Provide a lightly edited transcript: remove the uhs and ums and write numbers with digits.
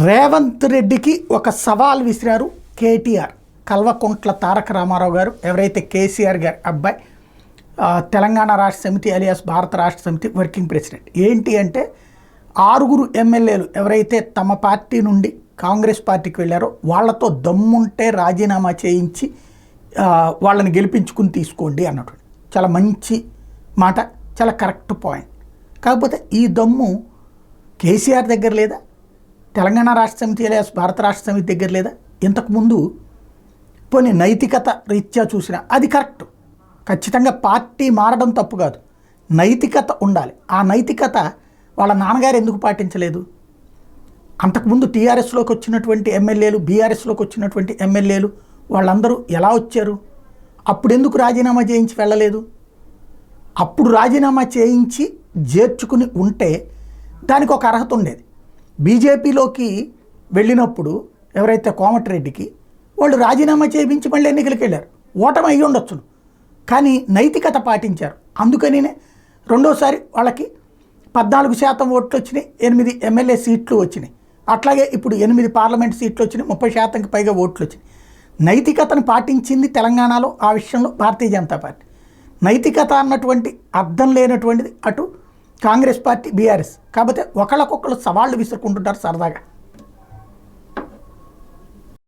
రేవంత్ రెడ్డికి ఒక సవాల్ విసిరారు కేటీఆర్. కల్వకుంట్ల తారక రామారావు గారు, ఎవరైతే కేసీఆర్ గారి అబ్బాయి, తెలంగాణ రాష్ట్ర సమితి అలియాస్ భారత రాష్ట్ర సమితి వర్కింగ్ ప్రెసిడెంట్. ఏంటి అంటే 6 ఎమ్మెల్యేలు ఎవరైతే తమ పార్టీ నుండి కాంగ్రెస్ పార్టీకి వెళ్ళారో వాళ్ళతో దమ్ముంటే రాజీనామా చేయించి వాళ్ళని గెలిపించుకుని తీసుకోండి అన్నట్టు. చాలా మంచి మాట, చాలా కరెక్ట్ పాయింట్. కాకపోతే ఈ దమ్ము కేసీఆర్ దగ్గర లేదా, తెలంగాణ రాష్ట్ర సమితి అలియాస్ భారత రాష్ట్ర సమితి దగ్గర లేదా? ఇంతకుముందు పోనీ నైతికత రీత్యా చూసినా అది కరెక్ట్. ఖచ్చితంగా పార్టీ మారడం తప్పు కాదు, నైతికత ఉండాలి. ఆ నైతికత వాళ్ళ నాన్నగారు ఎందుకు పాటించలేదు? అంతకుముందు టీఆర్ఎస్లోకి వచ్చినటువంటి ఎమ్మెల్యేలు, బీఆర్ఎస్లోకి వచ్చినటువంటి ఎమ్మెల్యేలు వాళ్ళందరూ ఎలా వచ్చారు? అప్పుడు ఎందుకు రాజీనామా చేయించి వెళ్ళలేదు? అప్పుడు రాజీనామా చేయించి చేర్చుకుని ఉంటే దానికి ఒక అర్హత ఉండేది. బీజేపీలోకి వెళ్ళినప్పుడు ఎవరైతే కోమటిరెడ్డికి వాళ్ళు రాజీనామా చేయించి మళ్ళీ ఎన్నికలకు వెళ్ళారు, ఓటమి అయ్యి ఉండొచ్చును, కానీ నైతికత పాటించారు. అందుకనినే రెండోసారి వాళ్ళకి 14% ఓట్లు వచ్చినాయి, 8 ఎమ్మెల్యే సీట్లు వచ్చినాయి. అట్లాగే ఇప్పుడు 8 పార్లమెంట్ సీట్లు వచ్చినాయి, 30%కి పైగా ఓట్లు వచ్చినాయి. నైతికతను పాటించింది తెలంగాణలో ఆ విషయంలో భారతీయ జనతా పార్టీ. నైతికత అన్నటువంటి అర్థం లేనటువంటిది అటు కాంగ్రెస్ పార్టీ, బీఆర్ఎస్. కాకపోతే ఒకళ్ళకొకళ్ళు సవాళ్ళు విసురుకుంటుంటారు సరదాగా.